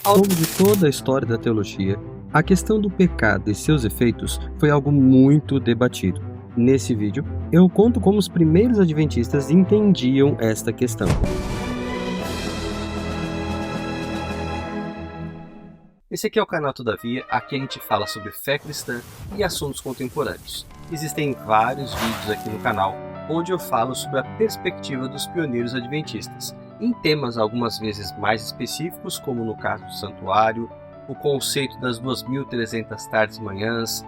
Ao longo de toda a história da teologia, a questão do pecado e seus efeitos foi algo muito debatido. Nesse vídeo, eu conto como os primeiros adventistas entendiam esta questão. Esse aqui é o canal Todavia, aqui a gente fala sobre fé cristã e assuntos contemporâneos. Existem vários vídeos aqui no canal onde eu falo sobre a perspectiva dos pioneiros adventistas, em temas algumas vezes mais específicos, como no caso do santuário, o conceito das 2300 tardes e manhãs,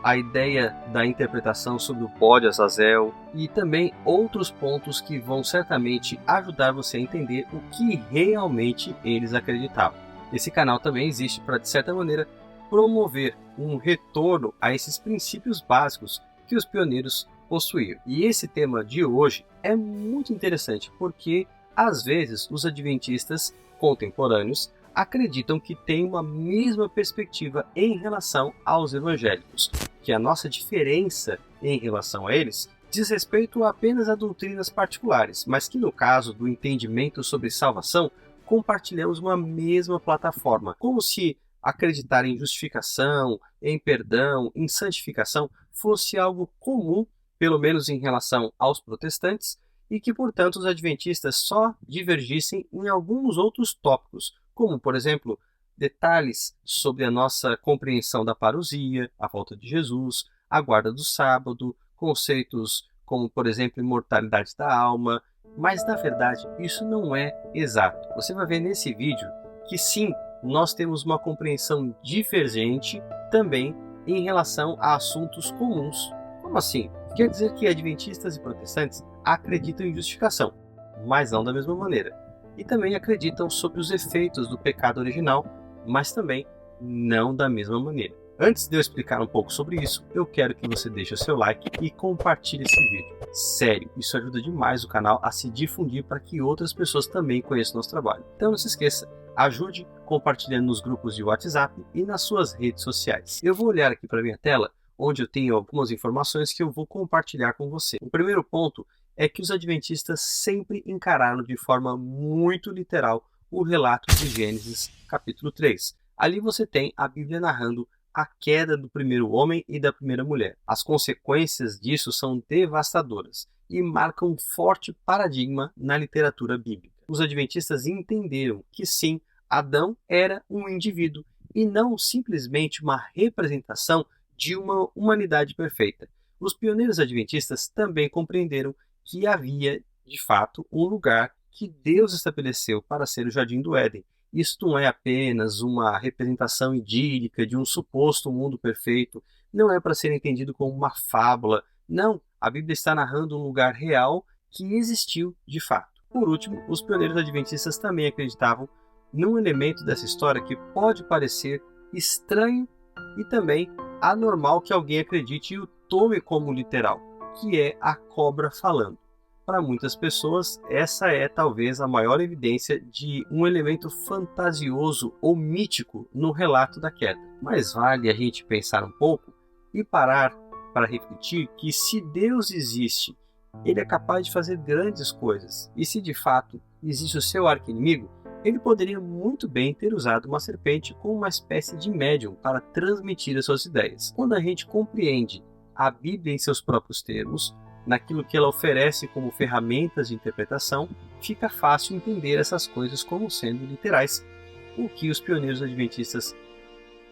a ideia da interpretação sobre o bode Azazel e também outros pontos que vão certamente ajudar você a entender o que realmente eles acreditavam. Esse canal também existe para, de certa maneira, promover um retorno a esses princípios básicos que os pioneiros possuíam. E esse tema de hoje é muito interessante porque, às vezes, os adventistas contemporâneos acreditam que têm uma mesma perspectiva em relação aos evangélicos, que a nossa diferença em relação a eles diz respeito apenas a doutrinas particulares, mas que no caso do entendimento sobre salvação, compartilhamos uma mesma plataforma, como se acreditar em justificação, em perdão, em santificação fosse algo comum, pelo menos em relação aos protestantes, e que, portanto, os adventistas só divergissem em alguns outros tópicos, como, por exemplo, detalhes sobre a nossa compreensão da parousia, a volta de Jesus, a guarda do sábado, conceitos como, por exemplo, imortalidade da alma. Mas, na verdade, isso não é exato. Você vai ver nesse vídeo que sim, nós temos uma compreensão divergente também em relação a assuntos comuns. Como assim? Quer dizer que adventistas e protestantes acreditam em justificação, mas não da mesma maneira. E também acreditam sobre os efeitos do pecado original, mas também não da mesma maneira. Antes de eu explicar um pouco sobre isso, eu quero que você deixe o seu like e compartilhe esse vídeo. Sério, isso ajuda demais o canal a se difundir para que outras pessoas também conheçam nosso trabalho. Então não se esqueça, ajude compartilhando nos grupos de WhatsApp e nas suas redes sociais. Eu vou olhar aqui para a minha tela, onde eu tenho algumas informações que eu vou compartilhar com você. O primeiro ponto é que os adventistas sempre encararam de forma muito literal o relato de Gênesis capítulo 3. Ali você tem a Bíblia narrando a queda do primeiro homem e da primeira mulher. As consequências disso são devastadoras e marcam um forte paradigma na literatura bíblica. Os adventistas entenderam que sim, Adão era um indivíduo e não simplesmente uma representação de uma humanidade perfeita. Os pioneiros adventistas também compreenderam que havia, de fato, um lugar que Deus estabeleceu para ser o Jardim do Éden. Isso não é apenas uma representação idílica de um suposto mundo perfeito, não é para ser entendido como uma fábula. Não, a Bíblia está narrando um lugar real que existiu de fato. Por último, os pioneiros adventistas também acreditavam num elemento dessa história que pode parecer estranho e também anormal que alguém acredite e o tome como literal, que é a cobra falando. Para muitas pessoas, essa é talvez a maior evidência de um elemento fantasioso ou mítico no relato da queda. Mas vale a gente pensar um pouco e parar para refletir que se Deus existe, ele é capaz de fazer grandes coisas. E se de fato existe o seu arqui-inimigo, ele poderia muito bem ter usado uma serpente como uma espécie de médium para transmitir as suas ideias. Quando a gente compreende a Bíblia em seus próprios termos, naquilo que ela oferece como ferramentas de interpretação, fica fácil entender essas coisas como sendo literais, o que os pioneiros adventistas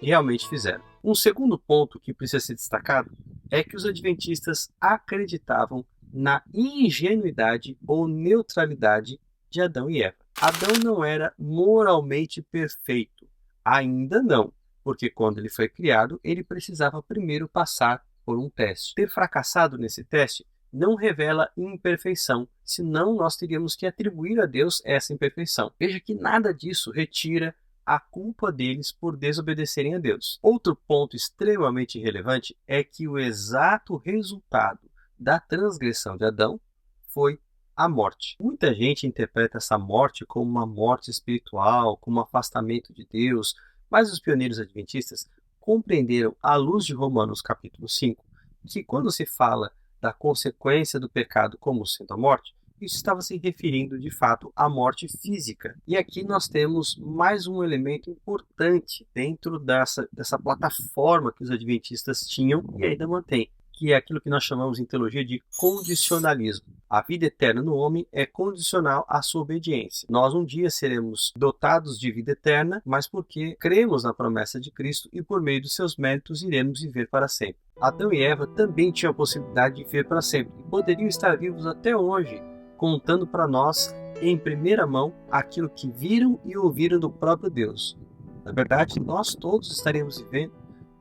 realmente fizeram. Um segundo ponto que precisa ser destacado é que os adventistas acreditavam na ingenuidade ou neutralidade de Adão e Eva. Adão não era moralmente perfeito, ainda não, porque quando ele foi criado, ele precisava primeiro passar por um teste. Ter fracassado nesse teste não revela imperfeição, senão nós teríamos que atribuir a Deus essa imperfeição. Veja que nada disso retira a culpa deles por desobedecerem a Deus. Outro ponto extremamente relevante é que o exato resultado da transgressão de Adão foi a morte. Muita gente interpreta essa morte como uma morte espiritual, como um afastamento de Deus, mas os pioneiros adventistas compreenderam, à luz de Romanos capítulo 5, que quando se fala da consequência do pecado como sendo a morte, isso estava se referindo de fato à morte física. E aqui nós temos mais um elemento importante dentro dessa plataforma que os adventistas tinham e ainda mantêm, que é aquilo que nós chamamos em teologia de condicionalismo. A vida eterna no homem é condicional à sua obediência. Nós um dia seremos dotados de vida eterna, mas porque cremos na promessa de Cristo e por meio dos seus méritos iremos viver para sempre. Adão e Eva também tinham a possibilidade de viver para sempre e poderiam estar vivos até hoje, contando para nós em primeira mão aquilo que viram e ouviram do próprio Deus. Na verdade, nós todos estaremos vivendo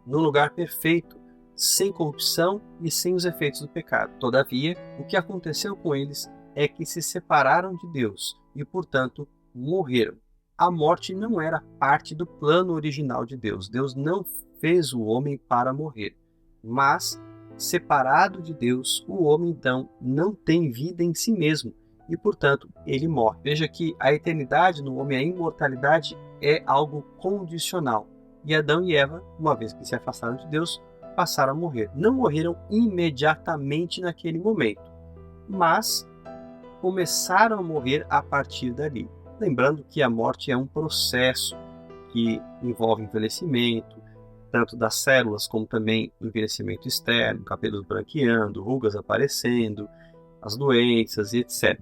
num lugar perfeito, sem corrupção e sem os efeitos do pecado. Todavia, o que aconteceu com eles é que se separaram de Deus e, portanto, morreram. A morte não era parte do plano original de Deus. Deus não fez o homem para morrer. Mas, separado de Deus, o homem então não tem vida em si mesmo e, portanto, ele morre. Veja que a eternidade no homem, a imortalidade, é algo condicional. E Adão e Eva, uma vez que se afastaram de Deus, passaram a morrer. Não morreram imediatamente naquele momento, mas começaram a morrer a partir dali. Lembrando que a morte é um processo que envolve envelhecimento, tanto das células como também envelhecimento externo, cabelos branqueando, rugas aparecendo, as doenças, etc.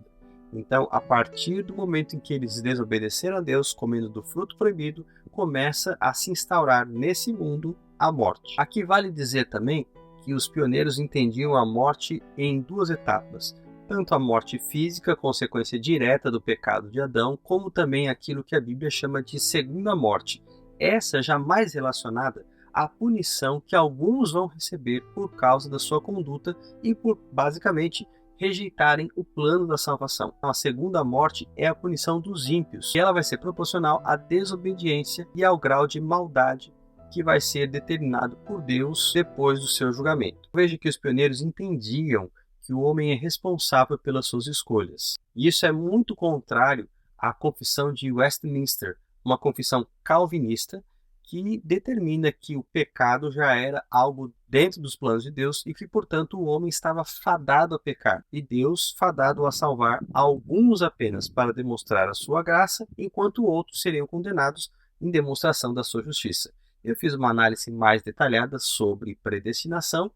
Então, a partir do momento em que eles desobedeceram a Deus, comendo do fruto proibido, começa a se instaurar nesse mundo a morte. Aqui vale dizer também que os pioneiros entendiam a morte em duas etapas. Tanto a morte física, consequência direta do pecado de Adão, como também aquilo que a Bíblia chama de segunda morte. Essa já mais relacionada à punição que alguns vão receber por causa da sua conduta e por, basicamente, rejeitarem o plano da salvação. A segunda morte é a punição dos ímpios, e ela vai ser proporcional à desobediência e ao grau de maldade que vai ser determinado por Deus depois do seu julgamento. Veja que os pioneiros entendiam que o homem é responsável pelas suas escolhas. E isso é muito contrário à confissão de Westminster, uma confissão calvinista que determina que o pecado já era algo dentro dos planos de Deus e que, portanto, o homem estava fadado a pecar e Deus fadado a salvar alguns apenas para demonstrar a sua graça, enquanto outros seriam condenados em demonstração da sua justiça. Eu fiz uma análise mais detalhada sobre predestinação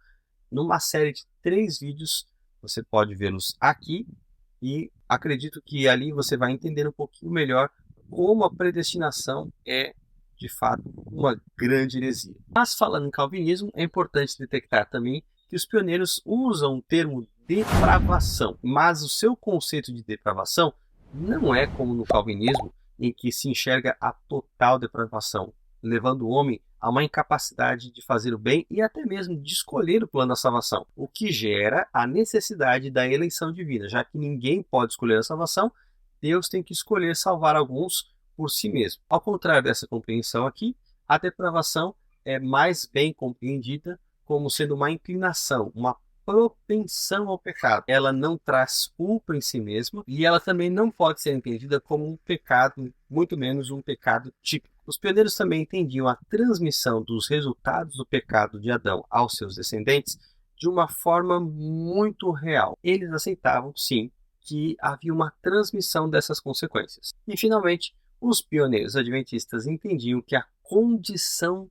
numa série de 3 vídeos. Você pode vê-los aqui e acredito que ali você vai entender um pouquinho melhor como a predestinação é, de fato, uma grande heresia. Mas falando em calvinismo, é importante detectar também que os pioneiros usam o termo depravação, mas o seu conceito de depravação não é como no calvinismo, em que se enxerga a total depravação, levando o homem a uma incapacidade de fazer o bem e até mesmo de escolher o plano da salvação, o que gera a necessidade da eleição divina, já que ninguém pode escolher a salvação, Deus tem que escolher salvar alguns por si mesmo. Ao contrário dessa compreensão aqui, a depravação é mais bem compreendida como sendo uma inclinação, uma propensão ao pecado. Ela não traz culpa em si mesma e ela também não pode ser entendida como um pecado, muito menos um pecado típico. Os pioneiros também entendiam a transmissão dos resultados do pecado de Adão aos seus descendentes de uma forma muito real. Eles aceitavam, sim, que havia uma transmissão dessas consequências. E, finalmente, os pioneiros adventistas entendiam que a condição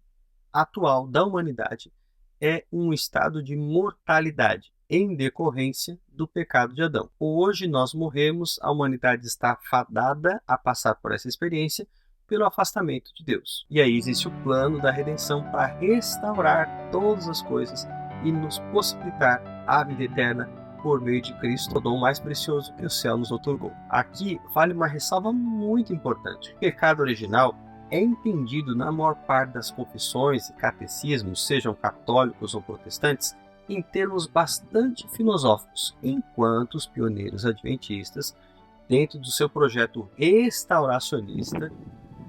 atual da humanidade é um estado de mortalidade em decorrência do pecado de Adão. Hoje nós morremos, a humanidade está fadada a passar por essa experiência pelo afastamento de Deus. E aí existe o plano da redenção para restaurar todas as coisas e nos possibilitar a vida eterna por meio de Cristo, o dom mais precioso que o céu nos otorgou. Aqui vale uma ressalva muito importante. O pecado original é entendido na maior parte das confissões e catecismos, sejam católicos ou protestantes, em termos bastante filosóficos, enquanto os pioneiros adventistas, dentro do seu projeto restauracionista,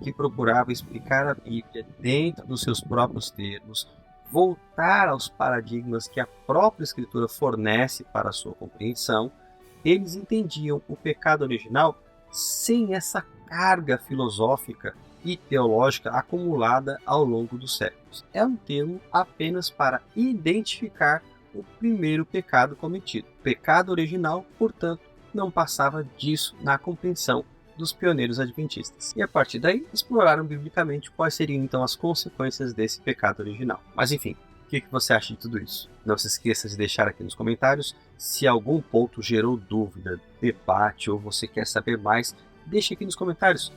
que procurava explicar a Bíblia dentro dos seus próprios termos, voltar aos paradigmas que a própria Escritura fornece para a sua compreensão, eles entendiam o pecado original sem essa carga filosófica e teológica acumulada ao longo dos séculos. É um termo apenas para identificar o primeiro pecado cometido. O pecado original, portanto, não passava disso na compreensão dos pioneiros adventistas. E a partir daí, exploraram biblicamente quais seriam então as consequências desse pecado original. Mas enfim, o que você acha de tudo isso? Não se esqueça de deixar aqui nos comentários. Se algum ponto gerou dúvida, debate ou você quer saber mais, deixe aqui nos comentários.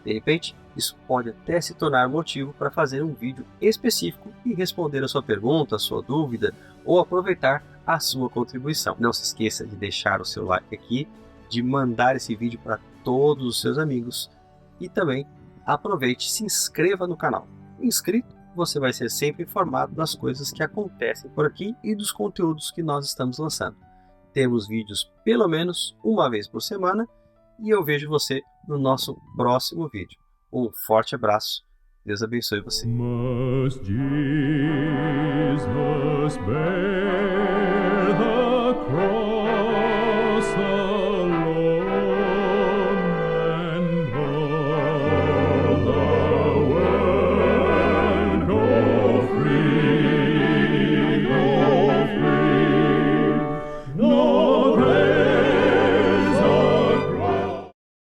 De repente, isso pode até se tornar motivo para fazer um vídeo específico e responder a sua pergunta, a sua dúvida ou aproveitar a sua contribuição. Não se esqueça de deixar o seu like aqui, de mandar esse vídeo para todos os seus amigos e também aproveite e se inscreva no canal. Inscrito, você vai ser sempre informado das coisas que acontecem por aqui e dos conteúdos que nós estamos lançando. Temos vídeos pelo menos uma vez por semana e eu vejo você no nosso próximo vídeo. Um forte abraço, Deus abençoe você. Must Jesus bear the